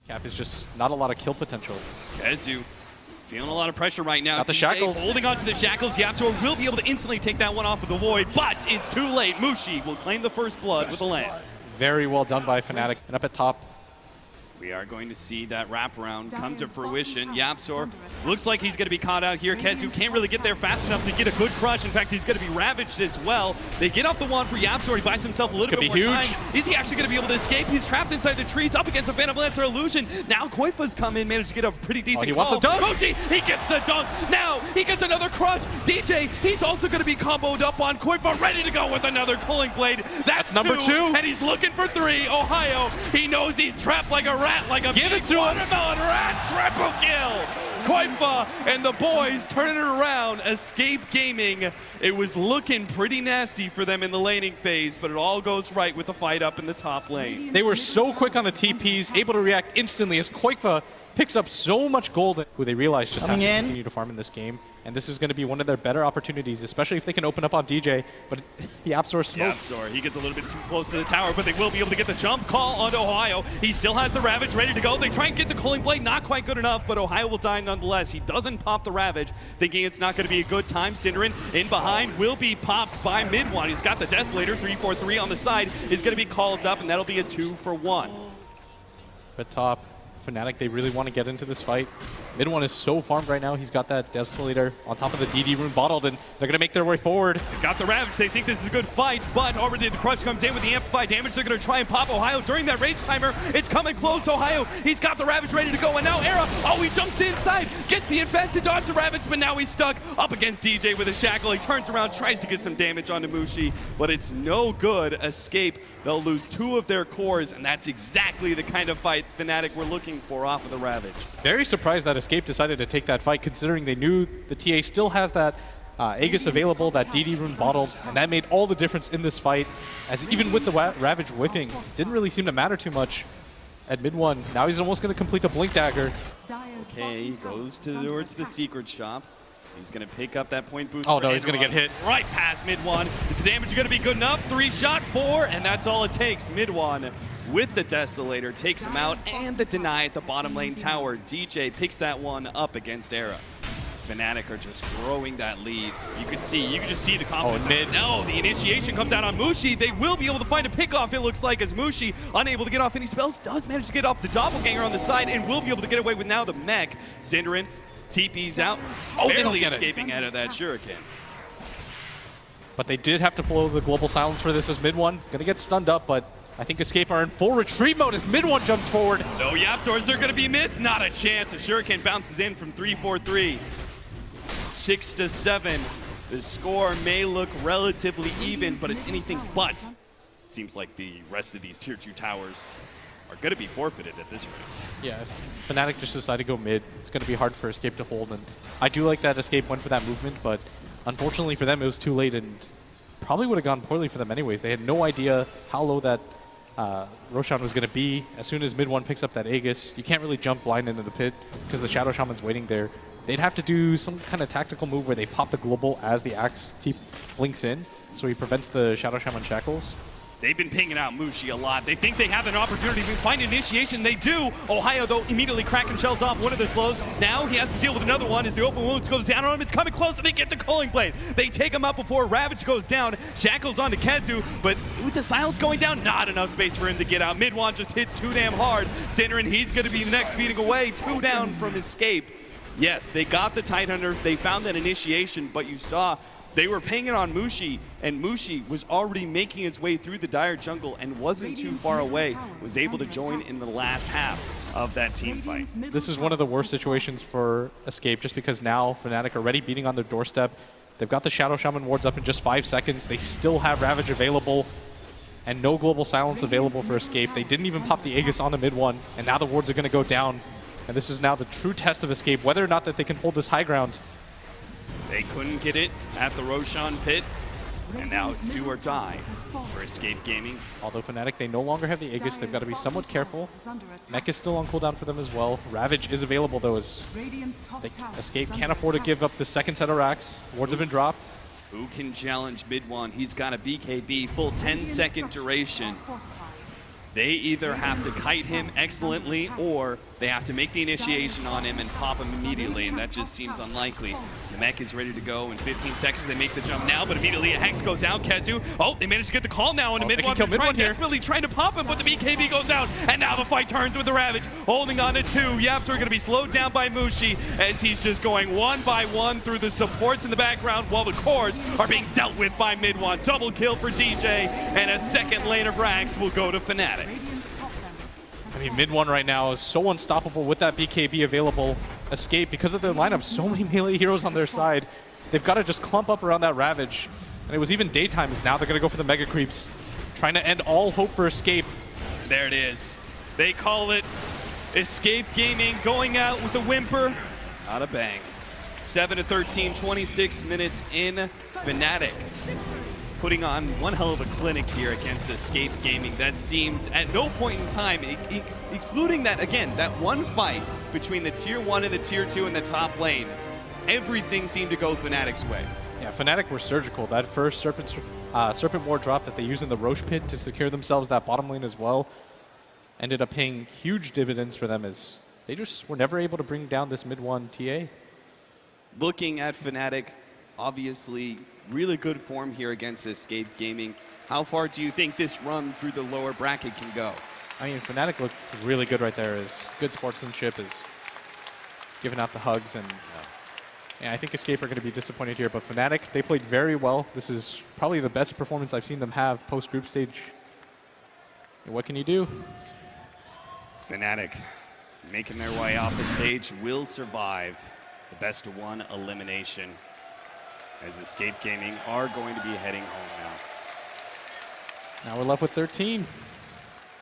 Cap is just not a lot of kill potential. Kezu feeling a lot of pressure right now. Got the DJ shackles. holding on to the shackles. YapzOr will be able to instantly take that one off of the Void, but it's too late. Mushi will claim the first blood with the lance. Very well done by Fnatic. And up at top, we are going to see that wraparound come to fruition. YapzOr looks like he's going to be caught out here. Kezu can't really get there fast enough to get a good crush. In fact, he's going to be ravaged as well. They get off the wand for YapzOr. He buys himself a little bit more time. Is he actually going to be able to escape? He's trapped inside the trees up against a Phantom Lancer illusion. Now Koifa's come in, managed to get a pretty decent he call. wants the dunk. Roshi, he gets the dunk. Now he gets another crush. DJ, he's also going to be comboed up on Koifa, ready to go with another Cooling Blade. That's number two. And he's looking for three. Ohio, he knows he's trapped like a rat, like a Give it to him. watermelon rat. Triple kill. Koifa and the boys turning it around. Escape Gaming. It was looking pretty nasty for them in the laning phase, but it all goes right with the fight up in the top lane. they were so quick on the TPs, able to react instantly as Koifa picks up so much gold, who they realize just has to continue to farm in this game. And this is going to be one of their better opportunities, especially if they can open up on DJ. But YapzOr smokes. YapzOr, he gets a little bit too close to the tower, but they will be able to get the jump call onto Ohio. He still has the Ravage ready to go. They try and get the Cooling Blade, not quite good enough, but Ohio will die nonetheless. He doesn't pop the Ravage, thinking it's not going to be a good time. Synderen in behind will be popped by mid-one. He's got the Desolator, 3-4-3 on the side, is going to be called up, and that'll be a 2-for-1. At top, Fnatic, they really want to get into this fight. Mid-one is so farmed right now. He's got that Desolator on top of the DD rune bottled, and they're going to make their way forward. They got the Ravage. They think this is a good fight, but already the Crush comes in with the amplified damage. They're going to try and pop Ohio during that Rage Timer. It's coming close. Ohio, he's got the Ravage ready to go, and now Era, oh, he jumps inside, gets the Infest to dodge the Ravage, but now he's stuck up against DJ with a shackle. He turns around, tries to get some damage onto Mushi, but it's no good. Escape. They'll lose 2 of their cores, and that's exactly the kind of fight Fnatic were looking for off of the Ravage. Very surprised that Escape decided to take that fight, considering they knew the TA still has that Aegis available, that DD rune bottled, and that made all the difference in this fight, as even with the Ravage whiffing, didn't really seem to matter too much at mid-one. Now he's almost going to complete the Blink Dagger. Okay, he goes towards the secret shop. He's going to pick up that point boost. Oh no, he's going to get hit. Right past mid-one. Is the damage going to be good enough? 3-shot, 4, and that's all it takes. Mid-one with the Desolator takes him out, and the deny at the bottom lane tower. DJ picks that one up against Era. Fnatic are just growing that lead. You could just see the confidence. Oh, mid. No, the initiation comes out on Mushi. They will be able to find a pickoff, it looks like, as Mushi, unable to get off any spells, does manage to get off the Doppelganger on the side and will be able to get away with now the mech. Synderen TP's out, barely escaping out of that Shuriken. But they did have to blow the global silence for this as mid-one. Gonna get stunned up, but I think Escape are in full retreat mode as mid-one jumps forward. No YapzOr, is there gonna be missed? Not a chance. A Shuriken bounces in from 3-4-3. 6-7. The score may look relatively even, but it's anything but. Seems like the rest of these tier 2 towers are gonna be forfeited at this rate. Yeah, if Fnatic just decide to go mid, it's going to be hard for Escape to hold. And I do like that Escape went for that movement, but unfortunately for them, it was too late and probably would have gone poorly for them anyways. They had no idea how low that Roshan was going to be. As soon as mid-one picks up that Aegis, you can't really jump blind into the pit because the Shadow Shaman's waiting there. They'd have to do some kind of tactical move where they pop the global as the Axe blinks in, so he prevents the Shadow Shaman shackles. They've been pinging out Mushi a lot. They think they have an opportunity to find initiation. They do. Ohio, though, immediately cracking shells off one of their slows. Now he has to deal with another one as the open wounds goes down on him. It's coming close, and they get the Cooling Blade. They take him out before Ravage goes down. Shackles onto Kezu, but with the silence going down, not enough space for him to get out. Mid-one just hits too damn hard. Synderen, he's going to be the next feeding away. 2 down from Escape. Yes, they got the Tidehunter. They found that initiation, but you saw they were pinging on Mushi, and Mushi was already making his way through the dire jungle and wasn't too far away, was able to join in the last half of that team fight. This is one of the worst situations for Escape, just because now Fnatic are already beating on their doorstep. They've got the Shadow Shaman wards up in just 5 seconds. They still have Ravage available, and no global silence available for Escape. They didn't even pop the Aegis on the mid-one, and now the wards are going to go down. And this is now the true test of Escape, whether or not that they can hold this high ground. They couldn't get it at the Roshan pit, and now it's do or die for Escape Gaming. Although Fnatic, they no longer have the Aegis, they've got to be somewhat careful. Mech is still on cooldown for them as well. Ravage is available though, as Escape can't afford to give up the second set of racks. Wards have been dropped. Who can challenge mid-one? He's got a BKB, full 10-second duration. They either have to kite him excellently or they have to make the initiation on him and pop him immediately, and that just seems unlikely. The mech is ready to go in 15 seconds. They make the jump now, but immediately a Hex goes out. Kezu, they managed to get the call now into mid one. They're desperately trying to pop him, but the BKB goes out, and now the fight turns with the Ravage, holding on to 2. Yaps are going to be slowed down by Mushi as he's just going one by one through the supports in the background while the cores are being dealt with by mid one. Double kill for DJ, and a second lane of Rags will go to Fnatic. I mean, mid one right now is so unstoppable with that BKB available. Escape, because of their lineup, so many melee heroes on their side. They've got to just clump up around that Ravage. And it was even daytime, as now they're going to go for the Mega Creeps, trying to end all hope for Escape. There it is. They call it Escape Gaming going out with a whimper, not a bang. 7-13, 26 minutes in. Fnatic putting on one hell of a clinic here against Escape Gaming. That seemed at no point in time, excluding that, again, that one fight between the tier 1 and the tier 2 in the top lane, everything seemed to go Fnatic's way. Yeah, Fnatic were surgical. That first Serpent Ward drop that they used in the Roche pit to secure themselves that bottom lane as well ended up paying huge dividends for them, as they just were never able to bring down this mid 1 TA. Looking at Fnatic, obviously really good form here against Escape Gaming. How far do you think this run through the lower bracket can go? I mean, Fnatic looked really good right there. As good sportsmanship, is giving out the hugs, and yeah, I think Escape are going to be disappointed here. But Fnatic, they played very well. This is probably the best performance I've seen them have post-group stage. And what can you do? Fnatic making their way off the stage will survive the best of 1 elimination, as Escape Gaming are going to be heading home now. Now we're left with 13.